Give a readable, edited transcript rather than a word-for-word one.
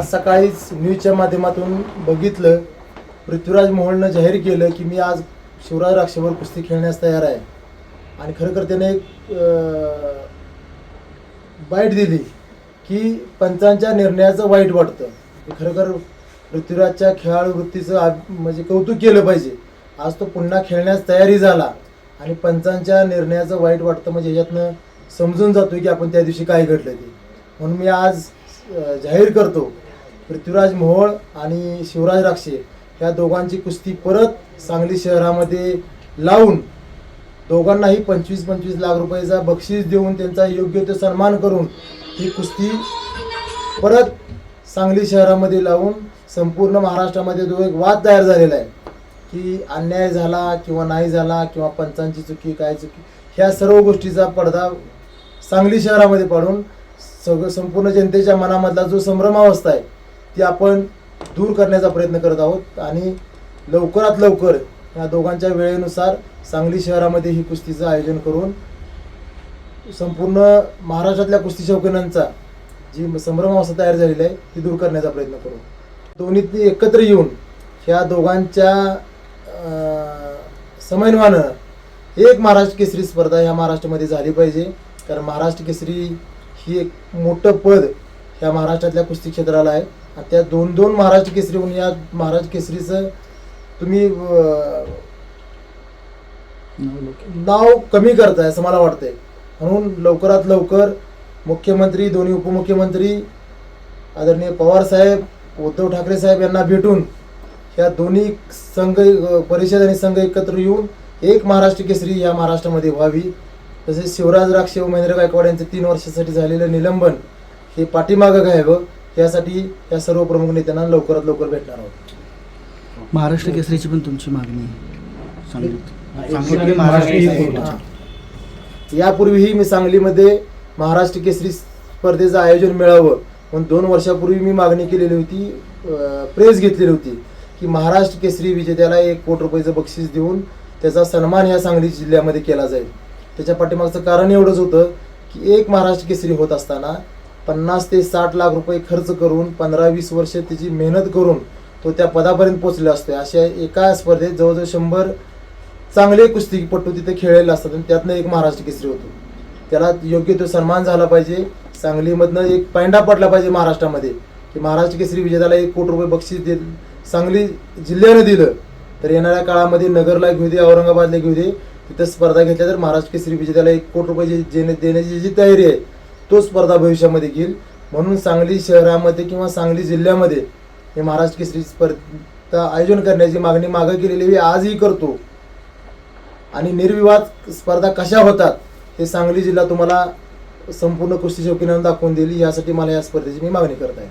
आज सकाळीच न्यूजच्या माध्यमातून बघितलं, पृथ्वीराज मोहोळनं जाहीर केलं की मी आज शिवराज राक्षेवर कुस्ती खेळण्यास तयार आहे. आणि खरं त्याने एक बाईट दिली की पंचांच्या निर्णयाचं वाईट वाटतं. खरं पृथ्वीराजच्या खेळाडू वृत्तीचं म्हणजे कौतुक केलं पाहिजे. आज तो पुन्हा खेळण्यास तयारी झाला आणि पंचांच्या निर्णयाचं वाईट वाटतं म्हणजे ह्याच्यातनं समजून जातो की आपण त्या दिवशी काय घडलं ते. म्हणून मी आज जाहीर करतो, पृथ्वीराज मोहोळ आणि शिवराज राक्षे ह्या दोघांची कुस्ती परत सांगली शहरामध्ये लावून दोघांनाही 25-25 लाख रुपयाचा बक्षीस देऊन त्यांचा योग्य तो सन्मान करून ही कुस्ती परत सांगली शहरामध्ये लावून संपूर्ण महाराष्ट्रामध्ये जो एक वाद तयार झालेला आहे की अन्याय झाला किंवा नाही झाला किंवा पंचांची चुकी काय चुकी, ह्या सर्व गोष्टीचा पडदा सांगली शहरामध्ये पाडून संपूर्ण जनतेच्या मनामधला जो संभ्रमावस्था आहे ती आपण दूर करण्याचा प्रयत्न करत आहोत. आणि लवकरात लवकर या दोघांच्या वेळेनुसार सांगली शहरामध्ये ही कुस्तीचं आयोजन करून संपूर्ण महाराष्ट्रातल्या कुस्ती शौकीनांचा जी संभ्रमावस्था तयार झालेली आहे ती दूर करण्याचा प्रयत्न करू. दोन्ही एकत्र येऊन ह्या दोघांच्या समन्वयानं एक महाराष्ट्र केसरी स्पर्धा ह्या महाराष्ट्रामध्ये झाली पाहिजे. कारण महाराष्ट्र केसरी ही एक मोठं पद ह्या महाराष्ट्रातल्या कुस्ती क्षेत्राला आहे. आणि त्या दोन महाराष्ट्र केसरी होऊन या महाराष्ट्र केसरीचं तुम्ही नाव कमी करताय असं मला वाटतंय. म्हणून लवकरात लवकर मुख्यमंत्री, दोन्ही उपमुख्यमंत्री आदरणीय पवार साहेब, उद्धव ठाकरे साहेब यांना भेटून ह्या दोन्ही संघ परिषद आणि संघ एकत्र येऊन एक महाराष्ट्र केसरी या महाराष्ट्रामध्ये व्हावी. तसेच शिवराज राक्षे व महेंद्र गायकवाड यांचं 3 वर्षासाठी झालेलं निलंबन हे पाठीमागं घ्यावं, यासाठी या सर्व प्रमुख नेत्यांना लवकरात लवकर भेटणार आहोत. महाराष्ट्र केसरीची पण तुमची मागणी यापूर्वीही मी सांगलीमध्ये महाराष्ट्र केसरी स्पर्धेचं आयोजन मिळावं म्हणून 2 वर्षापूर्वी मी मागणी केलेली होती, प्रेस घेतलेली होती की महाराष्ट्र केसरी विजेत्याला 1 कोटी रुपयाचं बक्षीस देऊन त्याचा सन्मान ह्या सांगली जिल्ह्यामध्ये केला जाईल. त्याच्या पाठीमागचं कारण एवढंच होतं की एक महाराष्ट्र केसरी होत असताना 50 ते 60 लाख रुपये खर्च करून 15-20 वर्ष त्याची मेहनत करून तो त्या पदापर्यंत पोहोचला असतो. अशा एका स्पर्धेत जवळजवळ 100 चांगले कुस्तीपटू तिथे खेळलेले असतात आणि त्यातनं एक महाराष्ट्र केसरी होतो. त्याला योग्य तो सन्मान झाला पाहिजे. सांगलीमधनं एक पायंडा पडला पाहिजे महाराष्ट्रामध्ये की महाराष्ट्र केसरी विजेत्याला 1 कोटी रुपये बक्षीस सांगली जिल्ह्यानं दिलं तर येणाऱ्या काळामध्ये नगरला घेऊ दे, औरंगाबादला घेऊ दे, तिथं स्पर्धा घेतल्या तर महाराष्ट्र केसरी विजेत्याला 1 कोटी रुपये देण्याची जी तयारी आहे तो स्पर्धा भविष्यामध्ये घेईल. म्हणून सांगली शहरामध्ये किंवा सांगली जिल्ह्यामध्ये हे महाराष्ट्र केसरी स्पर्धा आयोजन करण्याची मागणी मागं केलेली मी आजही करतो. आणि निर्विवाद स्पर्धा कशा होतात हे सांगली जिल्हा तुम्हाला संपूर्ण कुस्ती शौकीनांना दाखवून दिली. यासाठी मला या स्पर्धेची मी मागणी करत आहे.